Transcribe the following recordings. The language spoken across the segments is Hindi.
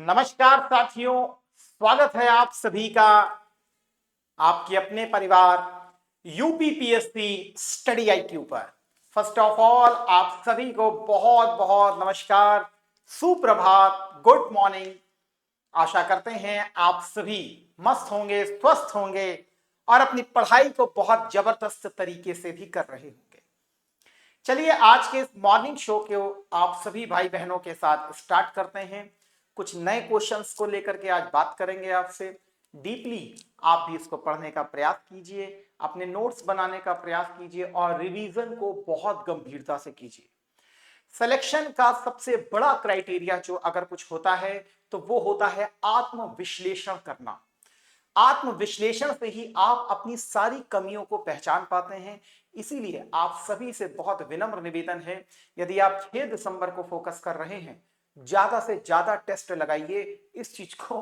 नमस्कार साथियों, स्वागत है आप सभी का आपके अपने परिवार यूपीपीएससी स्टडी आईक्यू पर। फर्स्ट ऑफ ऑल आप सभी को बहुत बहुत नमस्कार, सुप्रभात, गुड मॉर्निंग। आशा करते हैं आप सभी मस्त होंगे, स्वस्थ होंगे और अपनी पढ़ाई को बहुत जबरदस्त तरीके से भी कर रहे होंगे। चलिए आज के इस मॉर्निंग शो को आप सभी भाई बहनों के साथ स्टार्ट करते हैं। कुछ नए क्वेश्चंस को लेकर के आज बात करेंगे आपसे। डीपली आप भी इसको पढ़ने का प्रयास कीजिए, अपने नोट्स बनाने का प्रयास कीजिए और रिवीजन को बहुत गंभीरता से कीजिए। सिलेक्शन का सबसे बड़ा क्राइटेरिया जो अगर कुछ होता है तो वो होता है आत्मविश्लेषण करना। आत्मविश्लेषण से ही आप अपनी सारी कमियों को पहचान पाते हैं। इसीलिए आप सभी से बहुत विनम्र निवेदन है, यदि आप 6 दिसंबर को फोकस कर रहे हैं, ज्यादा से ज्यादा टेस्ट लगाइए। इस चीज को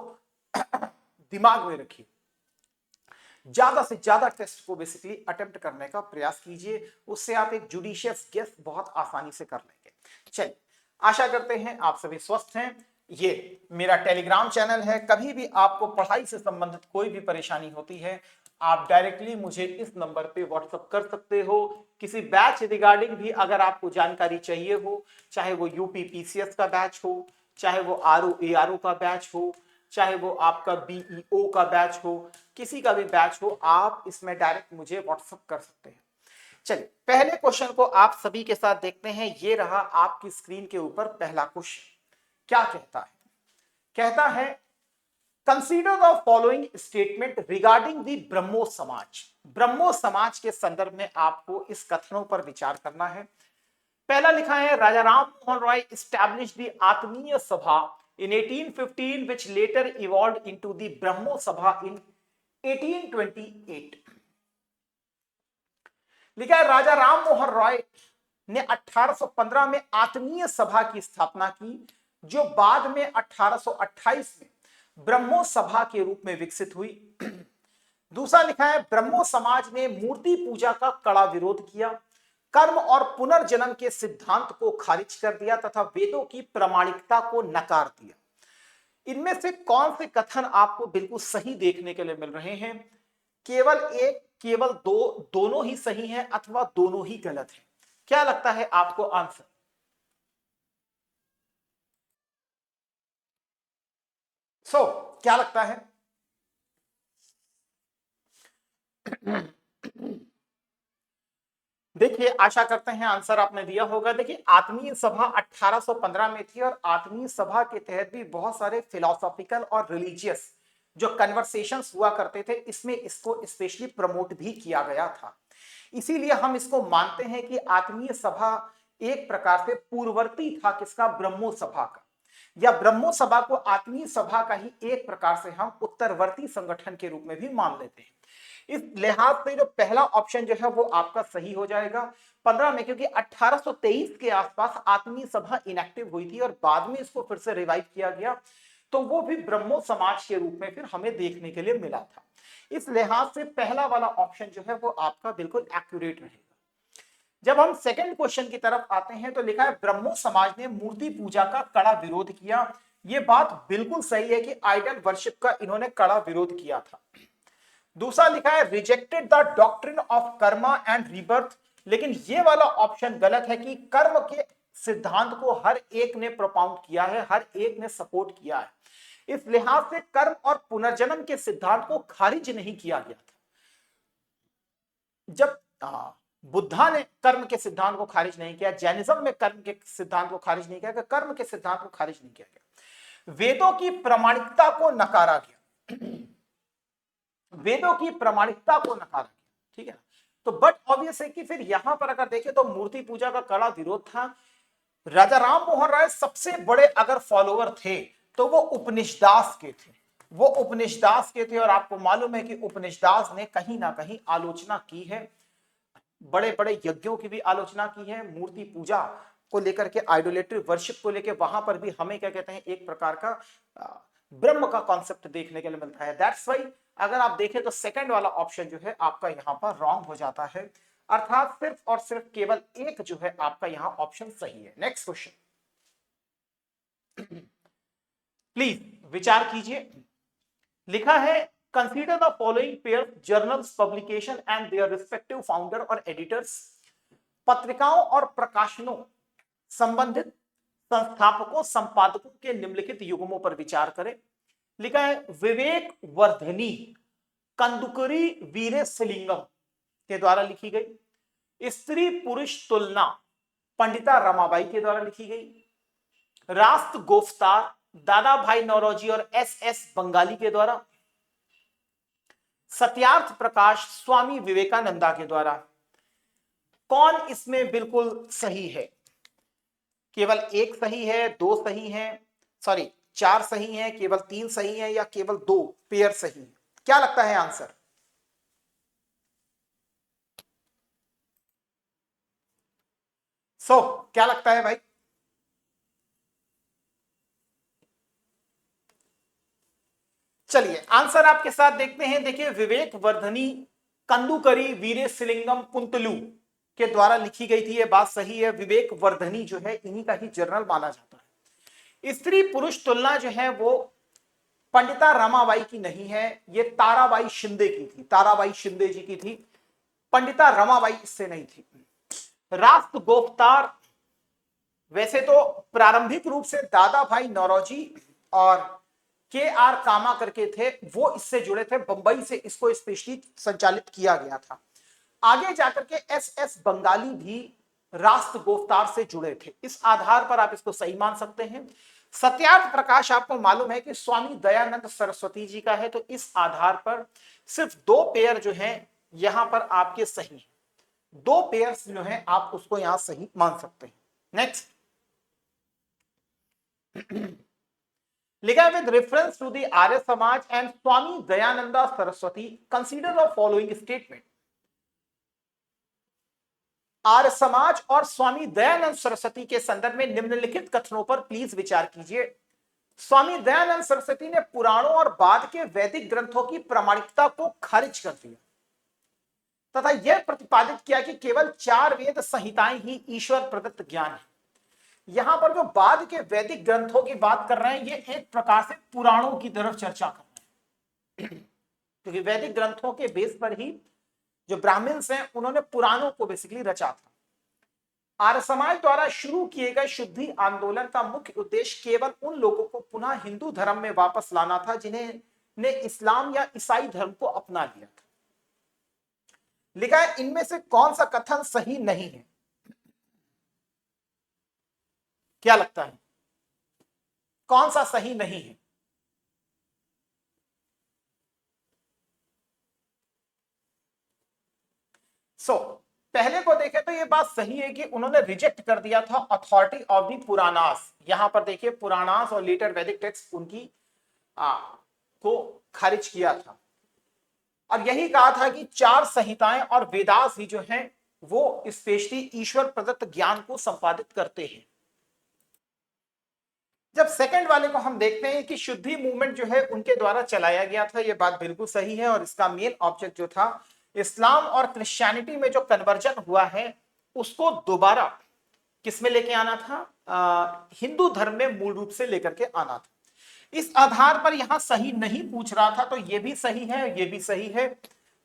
दिमाग में रखिए, ज्यादा से ज्यादा टेस्ट को बेसिकली अटेम्प्ट करने का प्रयास कीजिए। उससे आप एक जुडिशियस गेस बहुत आसानी से कर लेंगे। चलिए, आशा करते हैं आप सभी स्वस्थ हैं। ये मेरा टेलीग्राम चैनल है। कभी भी आपको पढ़ाई से संबंधित कोई भी परेशानी होती है, आप डायरेक्टली मुझे इस नंबर पे व्हाट्सएप कर सकते हो। किसी बैच रिगार्डिंग भी अगर आपको जानकारी चाहिए हो, चाहे वो यूपी पीसीएस का बैच हो, चाहे वो आरओ एआरओ का बैच हो, चाहे वो आपका बीईओ का बैच हो, किसी का भी बैच हो, आप इसमें डायरेक्ट मुझे व्हाट्सएप कर सकते हैं। चलिए, पहले क्वेश्चन को आप सभी के साथ देखते हैं। ये रहा आपकी स्क्रीन के ऊपर पहला क्वेश्चन। क्या कहता है? कहता है consider the following statement regarding the Brahmo Samaj. Brahmo समाज के संदर्भ में आपको इस कथनों पर विचार करना है। पहला लिखा है, राजा राम मोहन रॉय एस्टैब्लिश्ड द आत्मीय सभा in 1815 which later evolved into the ब्रह्मो सभा in 1828। लिखा है, राजा राम मोहन रॉय ने 1815 में आत्मीय सभा की स्थापना की, जो बाद में 1828 में ब्रह्मो सभा के रूप में विकसित हुई। दूसरा लिखा है, ब्रह्मो समाज ने मूर्ति पूजा का कड़ा विरोध किया, कर्म और पुनर्जन्म के सिद्धांत को खारिज कर दिया तथा वेदों की प्रामाणिकता को नकार दिया। इनमें से कौन से कथन आपको बिल्कुल सही देखने के लिए मिल रहे हैं? केवल एक, केवल दो, दोनों ही सही हैं अथवा दोनों ही गलत हैं? क्या लगता है आपको आंसर? क्या लगता है? देखिए, आशा करते हैं आंसर आपने दिया होगा। देखिए, आत्मीय सभा 1815 में थी और आत्मीय सभा के तहत भी बहुत सारे फिलोसॉफिकल और रिलीजियस जो कन्वर्सेशंस हुआ करते थे, इसमें इसको स्पेशली प्रमोट भी किया गया था। इसीलिए हम इसको मानते हैं कि आत्मीय सभा एक प्रकार से पूर्ववर्ती था किसका? ब्रह्मो सभा का। या ब्रह्मो सभा को आत्मीय सभा का ही एक प्रकार से हम उत्तरवर्ती संगठन के रूप में भी मान लेते हैं। इस लिहाज से जो पहला ऑप्शन जो है वो आपका सही हो जाएगा 15 में, क्योंकि 1823 के आसपास आत्मीय सभा इनएक्टिव हुई थी और बाद में इसको फिर से रिवाइव किया गया, तो वो भी ब्रह्मो समाज के रूप में फिर हमें देखने के लिए मिला था। इस लिहाज से पहला वाला ऑप्शन जो है वो आपका बिल्कुल एक्यूरेट रहेगा। जब हम सेकंड क्वेश्चन की तरफ आते हैं तो लिखा है, ब्रह्मो समाज ने मूर्ति पूजा का कड़ा विरोध किया। यह बात बिल्कुल सही है कि आइडल वर्शिप का इन्होंने कड़ा विरोध किया था। दूसरा लिखा है, rejected the doctrine of Karma and rebirth. लेकिन यह वाला ऑप्शन गलत है कि कर्म के सिद्धांत को हर एक ने प्रोपाउंड किया है, हर एक ने सपोर्ट किया है। इस लिहाज से कर्म और पुनर्जन्म के सिद्धांत को खारिज नहीं किया गया था। जब बुद्धा ने कर्म के सिद्धांत को खारिज नहीं किया, जैनिज्म में कर्म के सिद्धांत को खारिज नहीं किया, कर्म के सिद्धांत को खारिज नहीं किया गया। वेदों की प्रामाणिकता को नकारा गया, वेदों की प्रामाणिकता को नकारा गया, ठीक है। तो बट ऑब्वियस है कि फिर यहां पर अगर देखें तो मूर्ति पूजा का कड़ा विरोध था। राजा राम मोहन राय सबसे बड़े अगर फॉलोअर थे तो वो उपनिषदास के थे, वो उपनिषदास के थे। और आपको मालूम है कि उपनिषदास ने कहीं ना कहीं आलोचना की है, बड़े बड़े यज्ञों की भी आलोचना की है, मूर्ति पूजा को लेकर के, आइडोलेटरी वर्शिप को लेकर वहां पर भी हमें क्या कहते हैं, एक प्रकार का ब्रह्म का कॉन्सेप्ट देखने के लिए मिलता है। दैट्स व्हाई अगर आप देखें तो सेकंड वाला ऑप्शन जो है आपका यहां पर रॉन्ग हो जाता है, अर्थात सिर्फ और सिर्फ केवल एक जो है आपका यहां ऑप्शन सही है। नेक्स्ट क्वेश्चन, प्लीज विचार कीजिए। लिखा है consider the following pair journals publication and their respective founder और एडिटर्स। पत्रिकाओं और प्रकाशनों संबंधित संस्थापकों संपादकों के निम्नलिखित युग्मों पर विचार करें। लिखा है विवेक वर्धनी कंदुकरी वीरे सिलिंगम के द्वारा लिखी गई। स्त्री पुरुष तुलना पंडिता रमाबाई के द्वारा लिखी गई। रास्त गोफ्तार दादा भाई नौरोजी और एस एस बंगाली के द्वारा। सत्यार्थ प्रकाश स्वामी विवेकानंदा के द्वारा। कौन इसमें बिल्कुल सही है? केवल एक सही है, दो सही है, सॉरी चार सही है, केवल तीन सही है, या केवल दो पेयर सही है? क्या लगता है आंसर? क्या लगता है भाई? चलिए आंसर आपके साथ देखते हैं। देखिए विवेक वर्धनी कंदुकरी वीरे सिलिंगम कुंतलू के द्वारा लिखी गई थी, यह बात सही है। विवेक वर्धनी जो है इन्हीं का ही जर्नल माना जाता है। स्त्री पुरुष तुलना जो है वो पंडिता रमाबाई की नहीं है, ये ताराबाई शिंदे की थी, ताराबाई शिंदे जी की थी, पंडिता रमाबाई इससे नहीं थी। रास्त गोफ्तार वैसे तो प्रारंभिक रूप से दादा भाई नौरोजी और के आर कामा करके थे, वो इससे जुड़े थे, बंबई से इसको स्पेशली संचालित किया गया था। आगे जाकर के एस एस बंगाली भी रास्त गोफ्तार से जुड़े थे, इस आधार पर आप इसको सही मान सकते हैं। सत्यार्थ प्रकाश आपको मालूम है कि स्वामी दयानंद सरस्वती जी का है, तो इस आधार पर सिर्फ दो पेयर जो हैं यहां पर आपके सही हैं, दो पेयर्स जो हैं आप उसको यहां सही मान सकते हैं। नेक्स्ट लिखा है with reference to the Arya Samaj and Swami Dayananda Saraswati consider the following statement. Arya Samaj और स्वामी दयानंद सरस्वती के संदर्भ में निम्नलिखित कथनों पर प्लीज विचार कीजिए। स्वामी दयानंद सरस्वती ने पुराणों और बाद के वैदिक ग्रंथों की प्रामाणिकता को खारिज कर दिया तथा यह प्रतिपादित किया कि केवल 4 वेद संहिताएं ही ईश्वर प्रदत्त ज्ञान है। यहां पर जो बाद के वैदिक ग्रंथों की बात कर रहे हैं, ये एक प्रकार से पुराणों की तरफ चर्चा कर रहे हैं, क्योंकि वैदिक ग्रंथों के बेस पर ही जो ब्राह्मण्स हैं उन्होंने पुराणों को बेसिकली रचा था। आर्य समाज द्वारा शुरू किए गए शुद्धि आंदोलन का मुख्य उद्देश्य केवल उन लोगों को पुनः हिंदू धर्म में वापस लाना था जिन्हें ने इस्लाम या ईसाई धर्म को अपना लिया था। लिखा है इनमें से कौन सा कथन सही नहीं है? क्या लगता है कौन सा सही नहीं है? पहले को देखें तो यह बात सही है कि उन्होंने रिजेक्ट कर दिया था अथॉरिटी ऑफ दी पुराणास। यहां पर देखिए पुराणास और लेटर वैदिक टेक्स्ट उनकी को खारिज किया था, और यही कहा था कि 4 संहिताएं और वेदास ही जो हैं वो स्पेशली ईश्वर प्रदत्त ज्ञान को संपादित करते हैं। जब सेकंड वाले को हम देखते हैं कि शुद्धि मूवमेंट जो है उनके द्वारा चलाया गया था, यह बात बिल्कुल सही है, और इसका मेन ऑब्जेक्ट जो था इस्लाम और क्रिश्चियनिटी में जो कन्वर्जन हुआ है उसको दोबारा किसमें लेके आना था? हिंदू धर्म में मूल रूप से लेकर के आना था। इस आधार पर यहां सही नहीं पूछ रहा था, तो ये भी सही है, ये भी सही है,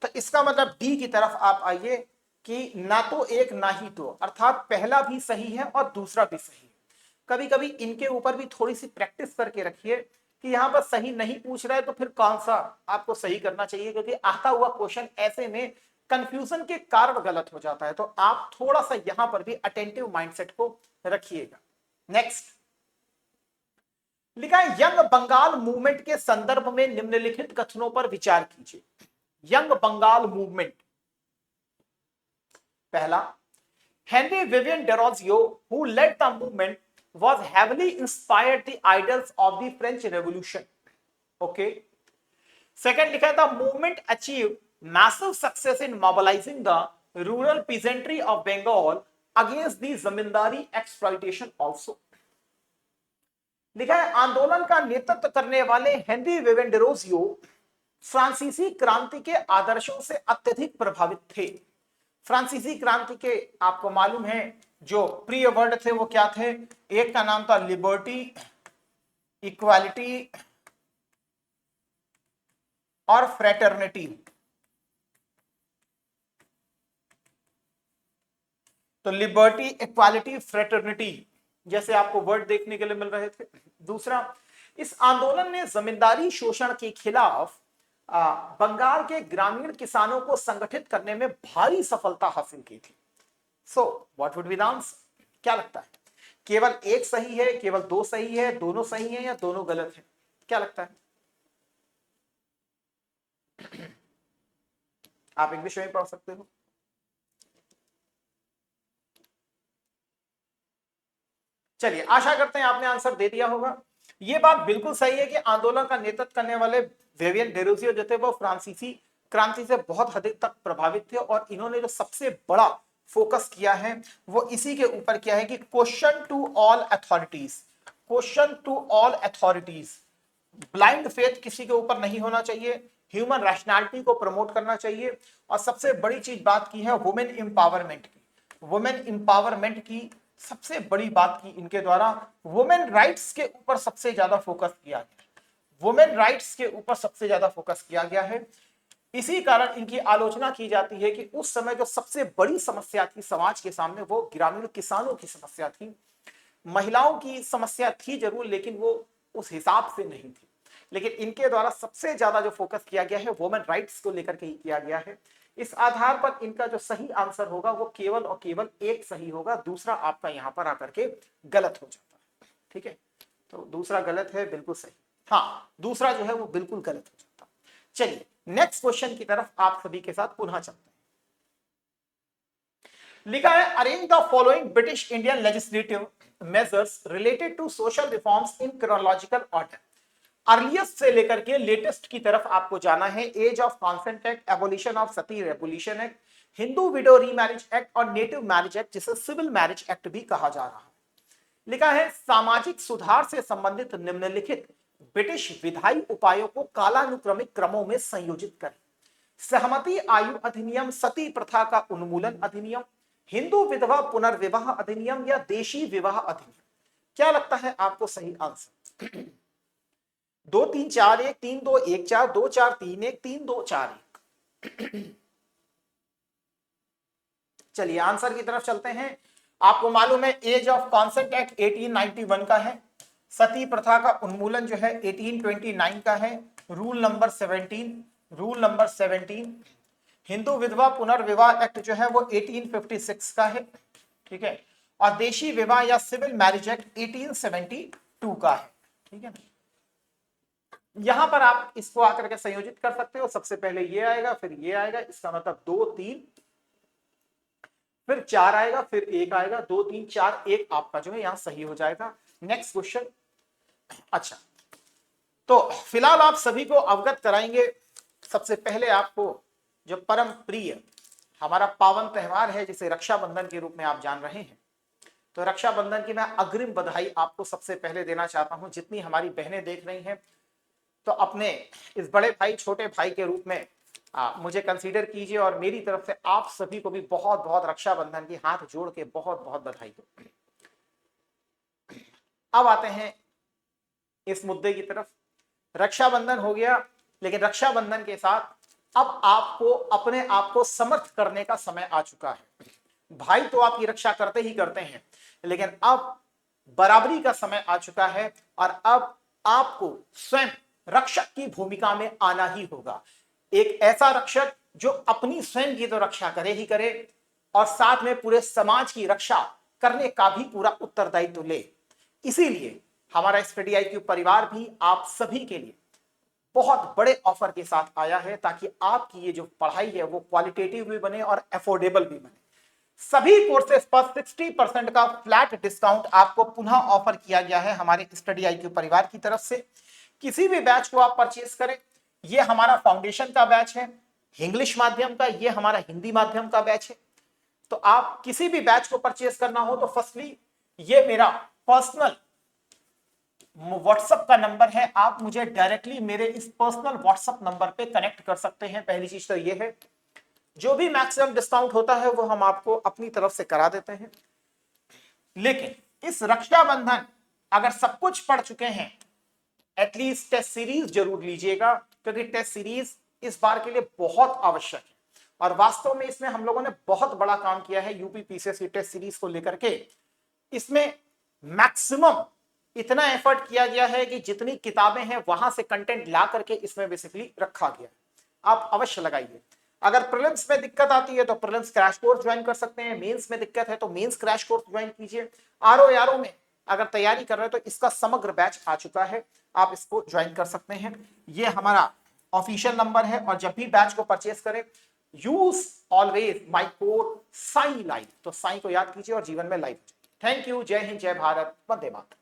तो इसका मतलब डी की तरफ आप आइए कि ना तो एक ना ही दो, अर्थात पहला भी सही है और दूसरा भी सही है। कभी कभी इनके ऊपर भी थोड़ी सी प्रैक्टिस करके रखिए कि यहां पर सही नहीं पूछ रहा है तो फिर कौन सा आपको सही करना चाहिए, क्योंकि आता हुआ क्वेश्चन ऐसे में कंफ्यूजन के कारण गलत हो जाता है, तो आप थोड़ा सा यहां पर भी अटेंटिव माइंडसेट को रखिएगा। नेक्स्ट लिखा है यंग बंगाल मूवमेंट के संदर्भ में निम्नलिखित कथनों पर विचार कीजिए। यंग बंगाल मूवमेंट, पहला, Henry Vivian Derozio who led the movement was heavily inspired the ideals of the French Revolution. Okay. Second लिखा है the movement achieved massive success in mobilizing the rural peasantry of Bengal against the zamindari exploitation also. लिखा है आंदोलन का नेतृत्व करने वाले हेनरी विवियन डेरोजियो फ्रांसीसी क्रांति के आदर्शों से अत्यधिक प्रभावित थे। फ्रांसीसी क्रांति के आपको मालूम है जो प्रिय वर्ड थे वो क्या थे? एक का नाम था लिबर्टी, इक्वालिटी और फ्रेटर्निटी। तो लिबर्टी, इक्वालिटी, फ्रेटर्निटी जैसे आपको वर्ड देखने के लिए मिल रहे थे। दूसरा, इस आंदोलन ने जमींदारी शोषण के खिलाफ बंगाल के ग्रामीण किसानों को संगठित करने में भारी सफलता हासिल की थी। So what would be the answer? क्या लगता है? केवल एक सही है, केवल दो सही है, दोनों सही है, या दोनों गलत है? क्या लगता है? आप इंग्लिश में पढ़ सकते हो। चलिए, आशा करते हैं आपने आंसर दे दिया होगा। यह बात बिल्कुल सही है कि आंदोलन का नेतृत्व करने वाले विवियन डेरोजियो जो थे वो फ्रांसीसी क्रांति से बहुत हद तक प्रभावित थे, और इन्होंने जो सबसे बड़ा फोकस किया है वो इसी के ऊपर किया है कि question to all authorities, question to all authorities, blind faith किसी के ऊपर नहीं होना चाहिए, ह्यूमन रैशनैलिटी को प्रमोट करना चाहिए, और सबसे बड़ी चीज बात की है वुमेन एम्पावरमेंट की। वुमेन एम्पावरमेंट की सबसे बड़ी बात की इनके द्वारा, वुमेन राइट्स के ऊपर सबसे ज्यादा फोकस किया गया, वुमेन राइट्स के ऊपर सबसे ज्यादा फोकस किया गया है। इसी कारण इनकी आलोचना की जाती है कि उस समय जो सबसे बड़ी समस्या थी समाज के सामने वो ग्रामीण किसानों की समस्या थी। महिलाओं की समस्या थी जरूर, लेकिन वो उस हिसाब से नहीं थी। लेकिन इनके द्वारा सबसे ज्यादा जो फोकस किया गया है वुमेन राइट्स को लेकर के ही किया गया है। इस आधार पर इनका जो सही आंसर होगा वो केवल और केवल एक सही होगा, दूसरा आपका यहां पर आकर के गलत हो जाता है। ठीक है, तो दूसरा गलत है, बिल्कुल सही। हाँ, दूसरा जो है वो बिल्कुल गलत हो जाता। चलिए नेक्स्ट क्वेश्चन की तरफ आप सभी के साथ पुनः चलते हैं। लिखा है, arrange the following British Indian legislative measures related to social reforms in chronological order. Earliest से लेकर के लेटेस्ट की तरफ आपको जाना है। Age of consent act, abolition of sati revolution act, Hindu widow remarriage act और नेटिव मैरिज एक्ट, जिसे सिविल मैरिज एक्ट भी कहा जा रहा है। लिखा है, सामाजिक सुधार से संबंधित निम्नलिखित ब्रिटिश विधायी उपायों को कालानुक्रमिक क्रमों में संयोजित करें। सहमति आयु अधिनियम, सती प्रथा का उन्मूलन अधिनियम, हिंदू विधवा पुनर्विवाह अधिनियम या देशी विवाह अधिनियम। क्या लगता है आपको सही आंसर? 2 3 4 1 3 2 1 4 2 4 3 1 3 2 4 1। चलिए आंसर की तरफ चलते हैं। आपको मालूम है एज ऑफ कॉन्सेंट एक्ट 1891 का है, सती प्रथा का उन्मूलन जो है 1829 का है, रूल नंबर 17, हिंदू विधवा पुनर्विवाह एक्ट जो है वो 1856 का है। ठीक है, और देशी विवाह या सिविल मैरिज एक्ट 1872 का है। ठीक है ना, यहां पर आप इसको आकर के संयोजित कर सकते हो। सबसे पहले ये आएगा, फिर ये आएगा, इसका मतलब 2 3 फिर 4 आएगा, फिर 1 आएगा, 2 3 4 1 आपका जो है यहां सही हो जाएगा। Next question. अच्छा, तो फिलहाल आप सभी को अवगत कराएंगे। सबसे पहले आपको जो परम प्रिय हमारा पावन त्योहार है जिसे रक्षाबंधन के रूप में आप जान रहे हैं, तो रक्षाबंधन की मैं अग्रिम बधाई आपको सबसे पहले देना चाहता हूं। जितनी हमारी बहनें देख रही हैं तो अपने इस बड़े भाई छोटे भाई के रूप में मुझे कंसीडर कीजिए, और मेरी तरफ से आप सभी को भी बहुत बहुत रक्षाबंधन की हाथ जोड़ के बहुत बहुत बधाई दो। अब आते हैं इस मुद्दे की तरफ। रक्षाबंधन हो गया, लेकिन रक्षाबंधन के साथ अब आपको अपने आप को समर्थ करने का समय आ चुका है। भाई तो आपकी रक्षा करते ही करते हैं, लेकिन अब बराबरी का समय आ चुका है, और अब आपको स्वयं रक्षक की भूमिका में आना ही होगा। एक ऐसा रक्षक जो अपनी स्वयं की तो रक्षा करे ही करे, और साथ में पूरे समाज की रक्षा करने का भी पूरा उत्तरदायित्व ले। इसीलिए हमारा स्टडी IQ परिवार भी आप सभी के लिए बहुत बड़े ऑफर के साथ आया है, ताकि आपकी ये जो पढ़ाई है वो क्वालिटेटिव भी बने और अफोर्डेबल भी बने। सभी कोर्सेज पर 60% का फ्लैट डिस्काउंट आपको पुनः ऑफर किया गया है हमारे स्टडी IQ परिवार की तरफ से। किसी भी बैच को आप परचेज करें, ये हमारा फाउंडेशन का बैच है इंग्लिश माध्यम का, ये हमारा हिंदी माध्यम का बैच है। तो आप किसी भी बैच को परचेज करना हो तो फर्स्टली ये मेरा पर्सनल व्हाट्सएप का नंबर है, आप मुझे डायरेक्टली मेरे इस पर्सनल व्हाट्सएप नंबर पे कनेक्ट कर सकते हैं। पहली चीज तो ये है, जो भी मैक्सिमम डिस्काउंट होता है वो हम आपको अपनी तरफ से करा देते हैं। लेकिन इस रक्षाबंधन अगर सब कुछ पढ़ चुके हैं एटलीस्ट टेस्ट सीरीज जरूर लीजिएगा, क्योंकि टेस्ट सीरीज इस बार के लिए बहुत आवश्यक है। और वास्तव में इसमें हम लोगों ने बहुत बड़ा काम किया है यूपी पीसीएस की टेस्ट सीरीज को लेकर के। इसमें मैक्सिमम इतना एफर्ट किया गया है कि जितनी किताबें हैं वहां से कंटेंट ला करके इसमें बेसिकली रखा गया है। आप अवश्य लगाइए। अगर प्रीलिम्स में दिक्कत आती है तो प्रीलिम्स क्रैश कोर्स ज्वाइन कर सकते हैं, मेंस में दिक्कत है तो मेंस क्रैश कोर्स ज्वाइन कीजिए। आरओ में अगर तैयारी कर रहे हो तो इसका समग्र बैच आ चुका है, आप इसको ज्वाइन कर सकते हैं। ये हमारा ऑफिशियल नंबर है, और जब भी बैच को परचेस करें use always my code Sai live, तो साई को याद कीजिए और जीवन में लाइव। Thank you. जय हिंद, जय भारत, वंदे मातरम।